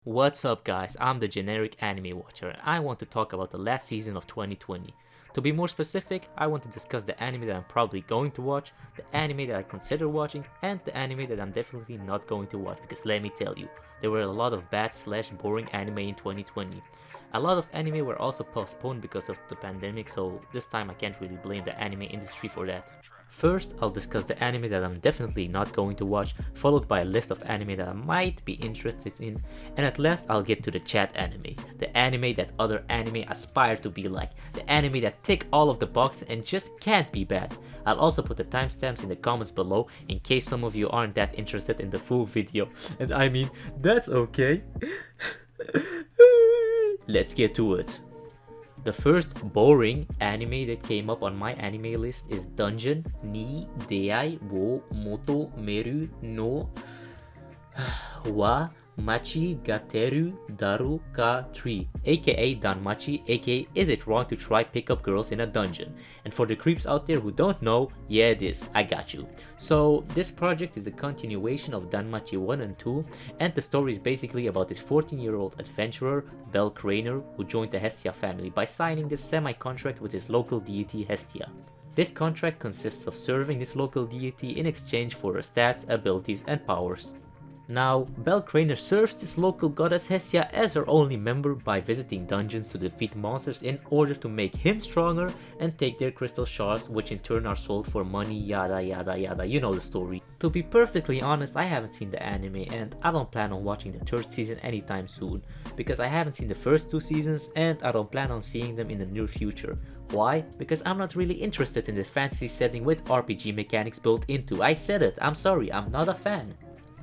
What's up guys, I'm the generic anime watcher and I want to talk about the last season of 2020. To be more specific, I want to discuss the anime that I'm probably going to watch, the anime that I consider watching, and the anime that I'm definitely not going to watch because let me tell you, there were a lot of bad / boring anime in 2020. A lot of anime were also postponed because of the pandemic, so this time I can't really blame the anime industry for that. First, I'll discuss the anime that I'm definitely not going to watch, followed by a list of anime that I might be interested in, and at last I'll get to the chat anime, the anime that other anime aspire to be like, the anime that tick all of the boxes and just can't be bad. I'll also put the timestamps in the comments below in case some of you aren't that interested in the full video, and I mean, that's okay. Let's get to it. The first boring anime that came up on my anime list is Dungeon ni Deai wo Moto Meru no wa Machi Gateru Daru ka 3, aka Danmachi, aka is it wrong to try pick up girls in a dungeon? And for the creeps out there who don't know, yeah it is, I got you. So this project is a continuation of Danmachi 1 and 2, and the story is basically about this 14-year-old adventurer, Bel Craner, who joined the Hestia family by signing this semi-contract with his local deity Hestia. This contract consists of serving this local deity in exchange for her stats, abilities, and powers. Now, Bel Craner serves this local goddess Hestia as her only member by visiting dungeons to defeat monsters in order to make him stronger and take their crystal shards, which in turn are sold for money, yada yada yada, you know the story. To be perfectly honest, I haven't seen the anime and I don't plan on watching the third season anytime soon, because I haven't seen the first two seasons and I don't plan on seeing them in the near future. Why? Because I'm not really interested in the fantasy setting with RPG mechanics built into. I said it, I'm sorry, I'm not a fan.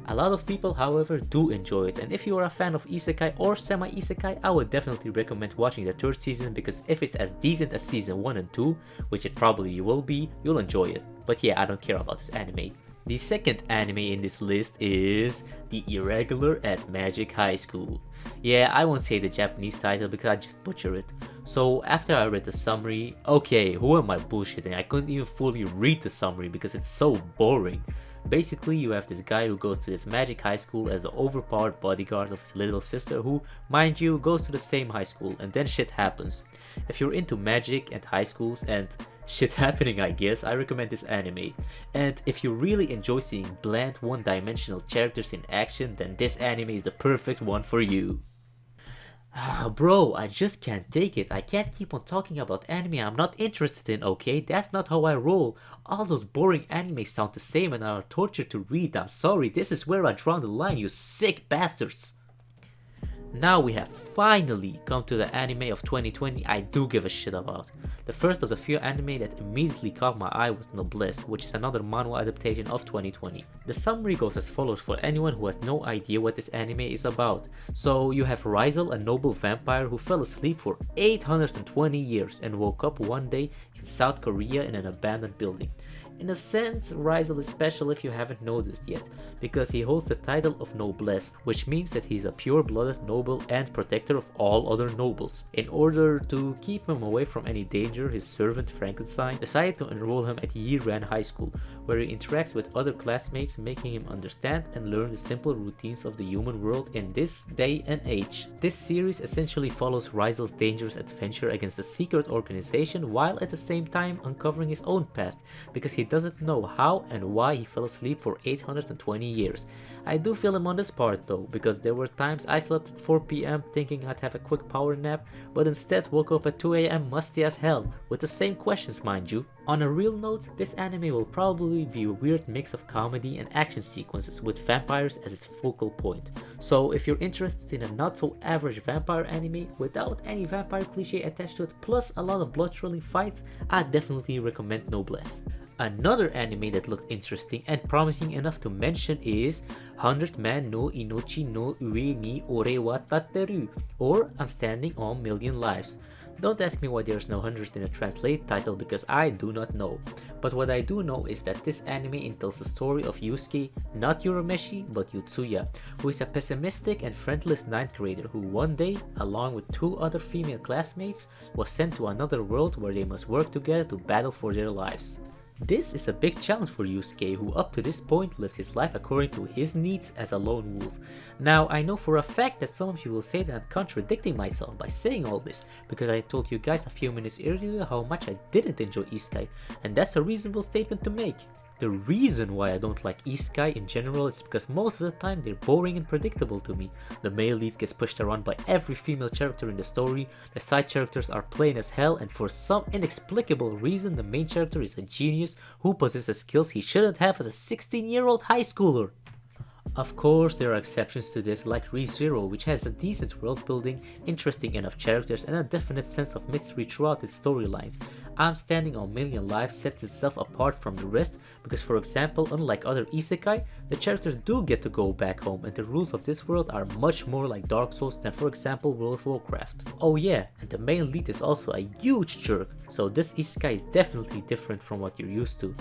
A lot of people, however, do enjoy it, and if you are a fan of isekai or semi-isekai, I would definitely recommend watching the third season, because if it's as decent as season 1 and 2, which it probably will be, you'll enjoy it. But yeah, I don't care about this anime. The second anime in this list is The Irregular at Magic High School. Yeah, I won't say the Japanese title because I just butcher it. So after I read the summary, okay, who am I bullshitting? I couldn't even fully read the summary because it's so boring. Basically, you have this guy who goes to this magic high school as the overpowered bodyguard of his little sister who, mind you, goes to the same high school, and then shit happens. If you're into magic and high schools and shit happening, I guess, I recommend this anime. And if you really enjoy seeing bland one-dimensional characters in action, then this anime is the perfect one for you. Bro, I just can't take it. I can't keep on talking about anime I'm not interested in, okay? That's not how I roll. All those boring anime sound the same and are a torture to read. I'm sorry, this is where I draw the line, you sick bastards. Now we have finally come to the anime of 2020 I do give a shit about. The first of the few anime that immediately caught my eye was Noblesse, which is another manhwa adaptation of 2020. The summary goes as follows for anyone who has no idea what this anime is about. So you have Rizal, a noble vampire who fell asleep for 820 years and woke up one day in South Korea in an abandoned building. In a sense, Rizal is special if you haven't noticed yet, because he holds the title of Noblesse, which means that he's a pure-blooded noble and protector of all other nobles. In order to keep him away from any danger, his servant Frankenstein decided to enroll him at Yiran High School, where he interacts with other classmates, making him understand and learn the simple routines of the human world in this day and age. This series essentially follows Rizal's dangerous adventure against a secret organization while at the same time uncovering his own past, because he doesn't know how and why he fell asleep for 820 years. I do feel him on this part though, because there were times I slept at 4 PM thinking I'd have a quick power nap, but instead woke up at 2 AM musty as hell, with the same questions mind you. On a real note, this anime will probably be a weird mix of comedy and action sequences with vampires as its focal point. So if you're interested in a not so average vampire anime without any vampire cliche attached to it plus a lot of blood-thrilling fights, I definitely recommend Noblesse. Another anime that looked interesting and promising enough to mention is 100 Man no Inochi no Ue ni Ore wa Tatteru, or I'm Standing on Million Lives. Don't ask me why there's no 100 in the translate title because I do not know. But what I do know is that this anime tells the story of Yusuke, not Urameshi but Yutsuya, who is a pessimistic and friendless 9th grader who one day, along with 2 other female classmates, was sent to another world where they must work together to battle for their lives. This is a big challenge for Yusuke, who up to this point lives his life according to his needs as a lone wolf. Now, I know for a fact that some of you will say that I'm contradicting myself by saying all this, because I told you guys a few minutes earlier how much I didn't enjoy Isekai, and that's a reasonable statement to make. The reason why I don't like isekai in general is because most of the time they're boring and predictable to me. The male lead gets pushed around by every female character in the story, the side characters are plain as hell, and for some inexplicable reason the main character is a genius who possesses skills he shouldn't have as a 16-year-old high schooler. Of course, there are exceptions to this, like Re:Zero, which has a decent world building, interesting enough characters, and a definite sense of mystery throughout its storylines. I'm Standing on Million Lives sets itself apart from the rest because, for example, unlike other isekai, the characters do get to go back home, and the rules of this world are much more like Dark Souls than, for example, World of Warcraft. Oh yeah, and the main lead is also a huge jerk, so this isekai is definitely different from what you're used to.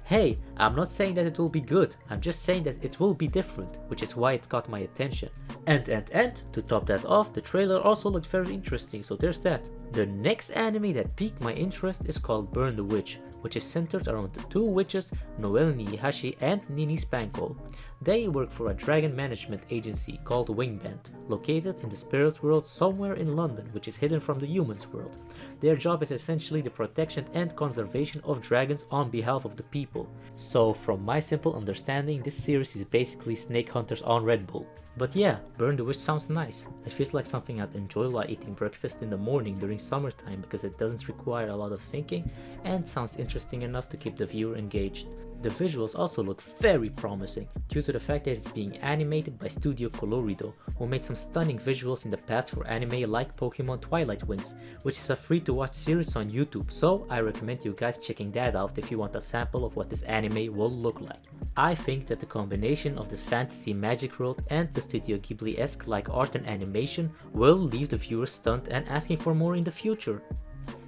Hey, I'm not saying that it will be good, I'm just saying that it will be different, which is why it caught my attention. And to top that off, the trailer also looked very interesting, so there's that. The next anime that piqued my interest is called Burn the Witch, which is centered around the two witches Noelle Niihashi and Nini Spankle. They work for a dragon management agency called Wingband, located in the spirit world somewhere in London, which is hidden from the humans world. Their job is essentially the protection and conservation of dragons on behalf of the people. So from my simple understanding, this series is basically Snake Hunters on Red Bull. But yeah, Burn the Witch sounds nice. It feels like something I'd enjoy while eating breakfast in the morning during summertime because it doesn't require a lot of thinking and sounds interesting enough to keep the viewer engaged. The visuals also look very promising due to the fact that it's being animated by Studio Colorido, who made some stunning visuals in the past for anime like Pokemon Twilight Wings, which is a free to watch series on YouTube, so I recommend you guys checking that out if you want a sample of what this anime will look like. I think that the combination of this fantasy magic world and the Studio Ghibli-esque like art and animation will leave the viewer stunned and asking for more in the future.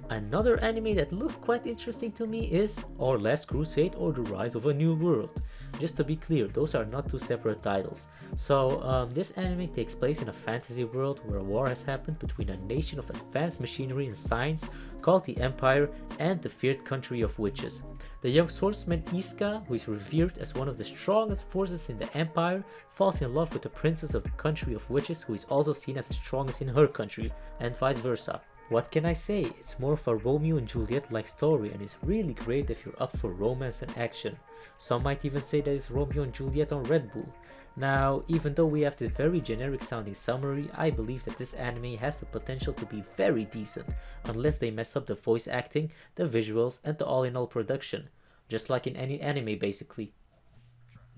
Another anime that looked quite interesting to me is Our Last Crusade or The Rise of a New World. Just to be clear, those are not two separate titles. So this anime takes place in a fantasy world where a war has happened between a nation of advanced machinery and science called the Empire and the feared country of witches. The young swordsman Iska, who is revered as one of the strongest forces in the Empire, falls in love with the princess of the country of witches, who is also seen as the strongest in her country, and vice versa. What can I say? It's more of a Romeo and Juliet like story and is really great if you're up for romance and action. Some might even say that it's Romeo and Juliet on Red Bull. Now, even though we have this very generic sounding summary, I believe that this anime has the potential to be very decent, unless they mess up the voice acting, the visuals, and the all-in-all production. Just like in any anime basically.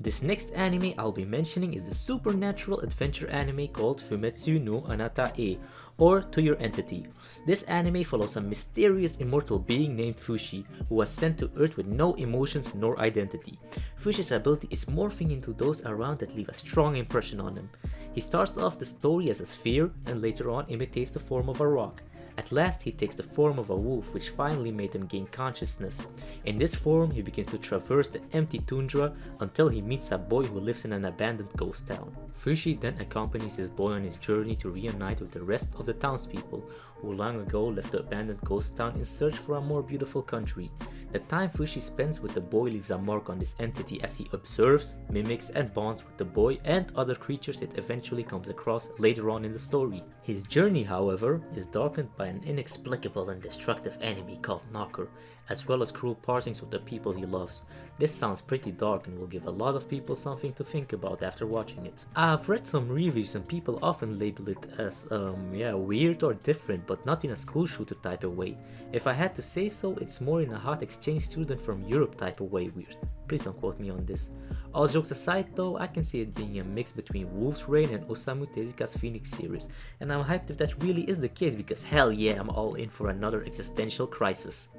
This next anime I'll be mentioning is the supernatural adventure anime called Fumetsu no Anata E, or To Your Entity. This anime follows a mysterious immortal being named Fushi, who was sent to Earth with no emotions nor identity. Fushi's ability is morphing into those around that leave a strong impression on him. He starts off the story as a sphere and later on imitates the form of a rock. At last he takes the form of a wolf, which finally made him gain consciousness. In this form he begins to traverse the empty tundra until he meets a boy who lives in an abandoned ghost town. Fushi then accompanies this boy on his journey to reunite with the rest of the townspeople, who long ago left the abandoned ghost town in search for a more beautiful country. The time Fushi spends with the boy leaves a mark on this entity as he observes, mimics, and bonds with the boy and other creatures it eventually comes across later on in the story. His journey, however, is darkened by an inexplicable and destructive enemy called Knocker, as well as cruel partings with the people he loves. This sounds pretty dark and will give a lot of people something to think about after watching it. I've read some reviews and people often label it as weird or different, but not in a school shooter type of way. If I had to say so, it's more in a hot exchange student from Europe type of way weird. Please don't quote me on this. All jokes aside though, I can see it being a mix between Wolf's Rain and Osamu Tezuka's Phoenix series, and I'm hyped if that really is the case because hell yeah, I'm all in for another existential crisis.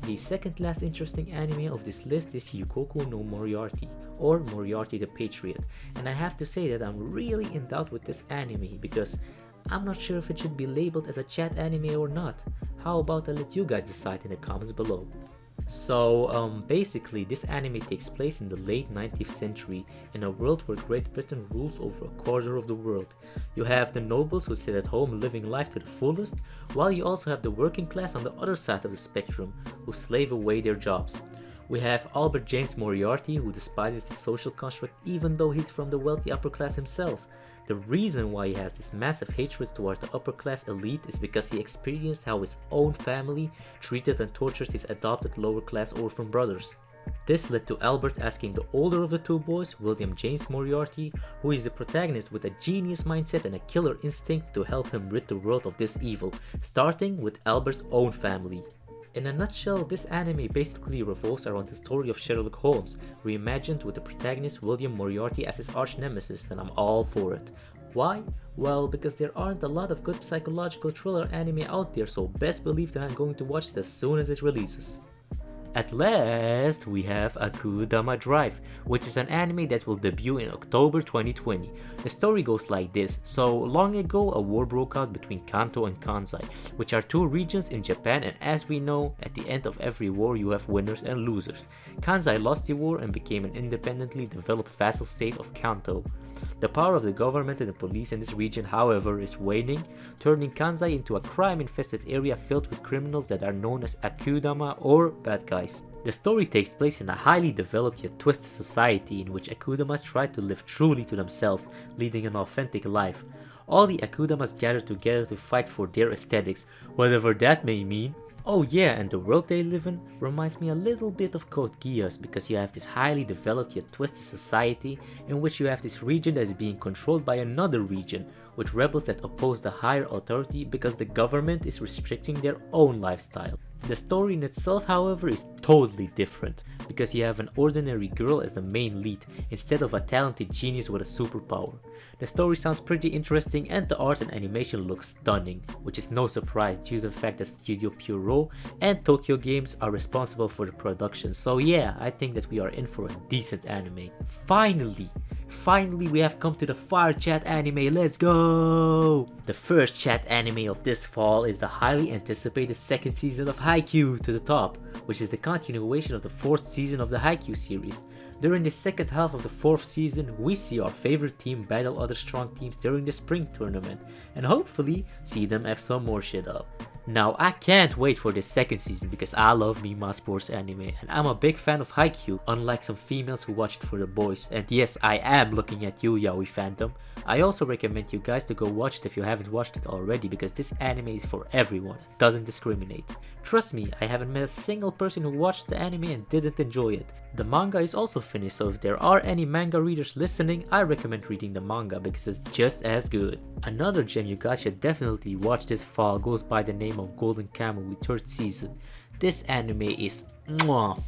The second last interesting anime of this list is Yukoku no Moriarty, or Moriarty the Patriot, and I have to say that I'm really in doubt with this anime because I'm not sure if it should be labeled as a chat anime or not. How about I let you guys decide in the comments below. So basically this anime takes place in the late 19th century in a world where Great Britain rules over a quarter of the world. You have the nobles who sit at home living life to the fullest, while you also have the working class on the other side of the spectrum who slave away their jobs. We have Albert James Moriarty, who despises the social construct even though he's from the wealthy upper class himself. The reason why he has this massive hatred toward the upper class elite is because he experienced how his own family treated and tortured his adopted lower class orphan brothers. This led to Albert asking the older of the two boys, William James Moriarty, who is the protagonist with a genius mindset and a killer instinct, to help him rid the world of this evil, starting with Albert's own family. In a nutshell, this anime basically revolves around the story of Sherlock Holmes, reimagined with the protagonist William Moriarty as his arch-nemesis, and I'm all for it. Why? Well, because there aren't a lot of good psychological thriller anime out there, so best believe that I'm going to watch it as soon as it releases. At last, we have Akudama Drive, which is an anime that will debut in October 2020. The story goes like this. So long ago, a war broke out between Kanto and Kansai, which are two regions in Japan, and as we know, at the end of every war you have winners and losers. Kansai lost the war and became an independently developed vassal state of Kanto. The power of the government and the police in this region, however, is waning, turning Kansai into a crime-infested area filled with criminals that are known as Akudama, or bad guys. The story takes place in a highly developed yet twisted society in which Akudamas try to live truly to themselves, leading an authentic life. All the Akudamas gather together to fight for their aesthetics, whatever that may mean. Oh yeah, and the world they live in reminds me a little bit of Code Geass, because you have this highly developed yet twisted society in which you have this region that is being controlled by another region, with rebels that oppose the higher authority because the government is restricting their own lifestyle. The story in itself, however, is totally different, because you have an ordinary girl as the main lead instead of a talented genius with a superpower. The story sounds pretty interesting and the art and animation looks stunning, which is no surprise due to the fact that Studio Pierrot and Tokyo Games are responsible for the production. So yeah, I think that we are in for a decent anime. Finally, we have come to the Fire Chat anime, let's go! The first chat anime of this fall is the highly anticipated second season of Haikyuu to the Top, which is the continuation of the fourth season of the Haikyuu series. During the second half of the fourth season, we see our favorite team battle other strong teams during the spring tournament, and hopefully see them have some more shit up. Now, I can't wait for this second season because I love me my sports anime, and I'm a big fan of Haikyuu, unlike some females who watch it for the boys. And yes, I am looking at you, yaoi fandom. I also recommend you guys to go watch it if you haven't watched it already, because this anime is for everyone, it doesn't discriminate. Trust me, I haven't met a single person who watched the anime and didn't enjoy it. The manga is also finished, so if there are any manga readers listening, I recommend reading the manga because it's just as good. Another gem you guys should definitely watch this fall goes by the name of Golden Kamuy third season. This anime is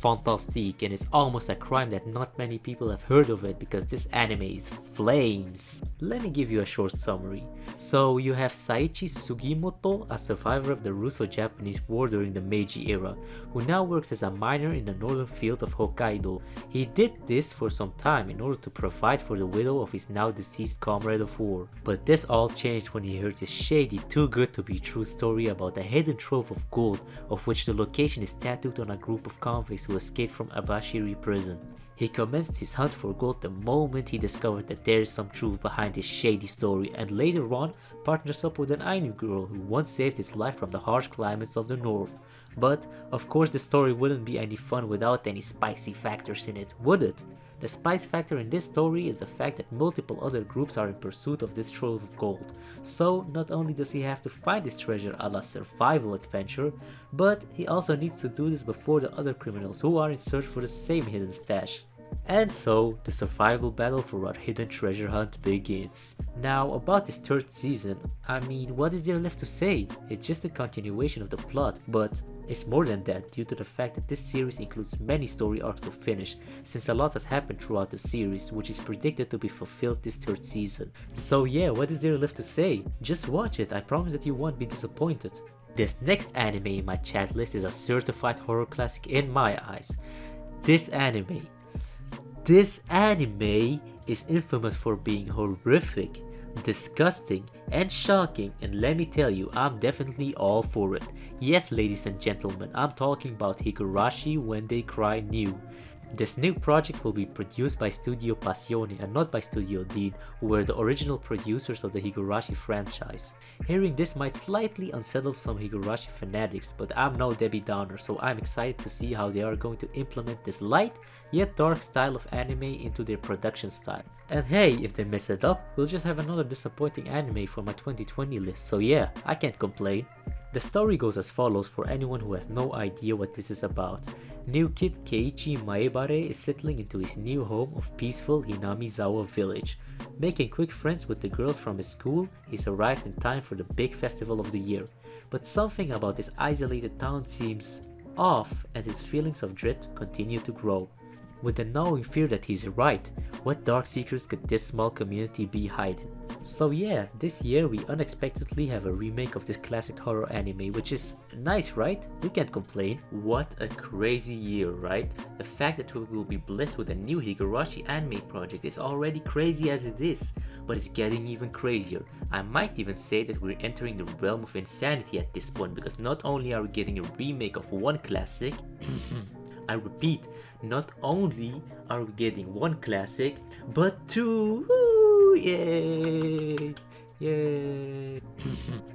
fantastic, and it's almost a crime that not many people have heard of it because this anime is flames. Let me give you a short summary. So you have Saichi Sugimoto, a survivor of the Russo-Japanese War during the Meiji era, who now works as a miner in the northern field of Hokkaido. He did this for some time in order to provide for the widow of his now deceased comrade of war. But this all changed when he heard this shady, too good to be true story about a hidden trove of gold, of which the location is tattooed on a group of convicts who escaped from Abashiri prison. He commenced his hunt for gold the moment he discovered that there is some truth behind this shady story, and later on partners up with an Ainu girl who once saved his life from the harsh climates of the north. But of course the story wouldn't be any fun without any spicy factors in it, would it? The spice factor in this story is the fact that multiple other groups are in pursuit of this trove of gold. So not only does he have to find this treasure a la survival adventure, but he also needs to do this before the other criminals who are in search for the same hidden stash. And so, the survival battle for our hidden treasure hunt begins. Now, about this third season, I mean, what is there left to say? It's just a continuation of the plot, but it's more than that due to the fact that this series includes many story arcs to finish, since a lot has happened throughout the series, which is predicted to be fulfilled this third season. So yeah, what is there left to say? Just watch it, I promise that you won't be disappointed. This next anime in my chat list is a certified horror classic in my eyes. This anime is infamous for being horrific, disgusting, and shocking, and let me tell you, I'm definitely all for it. Yes, ladies and gentlemen, I'm talking about Higurashi When They Cry New. This new project will be produced by Studio Passione and not by Studio Dean, who were the original producers of the Higurashi franchise. Hearing this might slightly unsettle some Higurashi fanatics, but I'm no Debbie Downer, so I'm excited to see how they are going to implement this light yet dark style of anime into their production style. And hey, if they mess it up, we'll just have another disappointing anime for my 2020 list, so yeah, I can't complain. The story goes as follows for anyone who has no idea what this is about. New kid Keiichi Maebare is settling into his new home of peaceful Hinamizawa village. Making quick friends with the girls from his school, he's arrived in time for the big festival of the year. But something about this isolated town seems off, and his feelings of dread continue to grow. With the gnawing fear that he's right, what dark secrets could this small community be hiding? So yeah, this year we unexpectedly have a remake of this classic horror anime, which is nice, right? We can't complain. What a crazy year, right? The fact that we will be blessed with a new Higurashi anime project is already crazy as it is, but it's getting even crazier. I might even say that we're entering the realm of insanity at this point, because not only are we getting a remake of one classic, I repeat, not only are we getting one classic, but two! Woo, yay! Yay!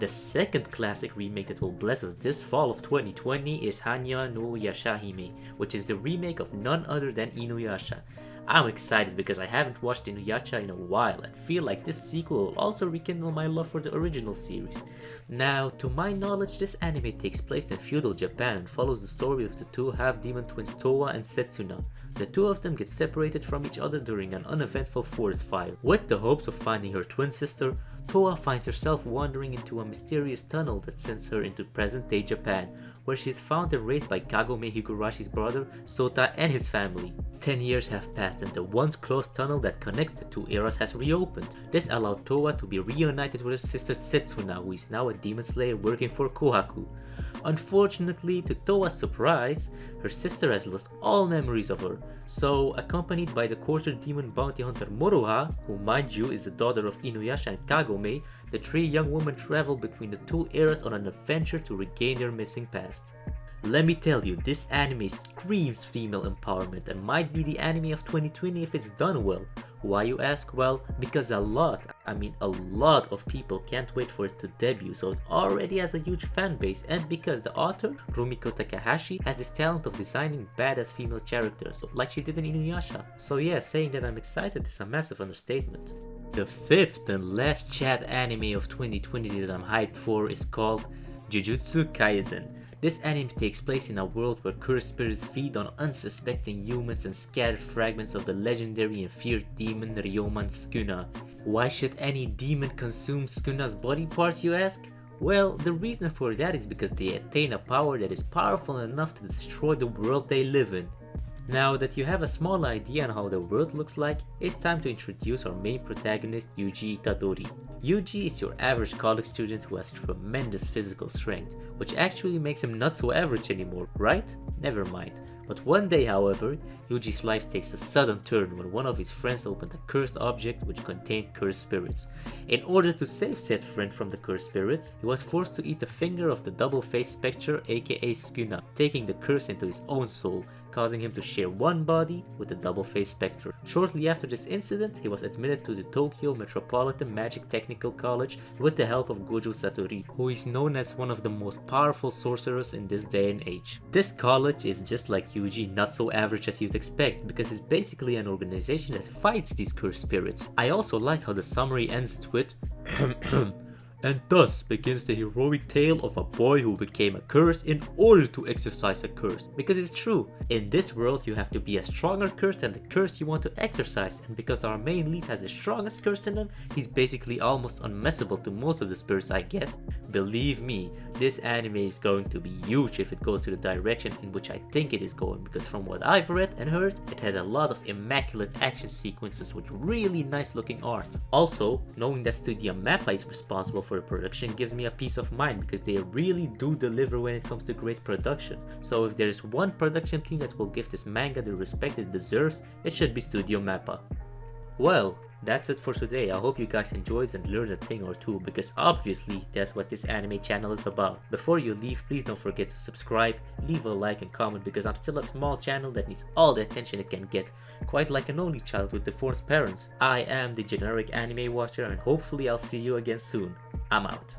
The second classic remake that will bless us this fall of 2020 is Hanya no Yashahime, which is the remake of none other than Inuyasha. I'm excited because I haven't watched Inuyasha in a while and feel like this sequel will also rekindle my love for the original series. Now, to my knowledge, this anime takes place in feudal Japan and follows the story of the two half-demon twins Towa and Setsuna. The two of them get separated from each other during an uneventful forest fire. With the hopes of finding her twin sister, Towa finds herself wandering into a mysterious tunnel that sends her into present-day Japan, where she is found and raised by Kagome Higurashi's brother, Sota, and his family. 10 years have passed and the once closed tunnel that connects the two eras has reopened. This allowed Towa to be reunited with her sister Setsuna, who is now a demon slayer working for Kohaku. Unfortunately, to Towa's surprise, her sister has lost all memories of her. So, accompanied by the quarter demon bounty hunter Moroha, who mind you is the daughter of Inuyasha and Kagome, the three young women travel between the two eras on an adventure to regain their missing past. Let me tell you, this anime screams female empowerment and might be the anime of 2020 if it's done well. Why you ask? Well, because a lot of people can't wait for it to debut, so it already has a huge fan base, and because the author, Rumiko Takahashi, has this talent of designing badass female characters, like she did in Inuyasha. So yeah, saying that I'm excited is a massive understatement. The fifth and last chat anime of 2020 that I'm hyped for is called Jujutsu Kaizen. This anime takes place in a world where cursed spirits feed on unsuspecting humans and scatter fragments of the legendary and feared demon Ryoman Sukuna. Why should any demon consume Sukuna's body parts, you ask? Well, the reason for that is because they attain a power that is powerful enough to destroy the world they live in. Now that you have a small idea on how the world looks like, it's time to introduce our main protagonist, Yuji Itadori. Yuji is your average college student who has tremendous physical strength, which actually makes him not so average anymore, right? Never mind. But one day, however, Yuji's life takes a sudden turn when one of his friends opened a cursed object which contained cursed spirits. In order to save said friend from the cursed spirits, he was forced to eat a finger of the double-faced spectre aka Sukuna, taking the curse into his own soul, causing him to share one body with the double-faced spectre. Shortly after this incident, he was admitted to the Tokyo Metropolitan Magic Technical College with the help of Gojo Satori, who is known as one of the most powerful sorcerers in this day and age. This college is just like Yuji, not so average as you'd expect, because it's basically an organization that fights these cursed spirits. I also like how the summary ends it with and thus begins the heroic tale of a boy who became a curse in order to exercise a curse. Because it's true, in this world you have to be a stronger curse than the curse you want to exercise, and because our main lead has the strongest curse in him, he's basically almost unmessable to most of the spirits, I guess. Believe me, this anime is going to be huge if it goes to the direction in which I think it is going, because from what I've read and heard, it has a lot of immaculate action sequences with really nice looking art. Also, knowing that Studio Mappa is responsible for the production gives me a peace of mind, because they really do deliver when it comes to great production. So if there's one production team that will give this manga the respect it deserves, it should be Studio Mappa. Well, That's it for today. I hope you guys enjoyed and learned a thing or two, because obviously that's what this anime channel is about. Before you leave, please don't forget to subscribe, leave a like and comment, because I'm still a small channel that needs all the attention it can get, quite like an only child with deformed parents. I am the generic anime watcher, and hopefully I'll see you again soon. I'm out.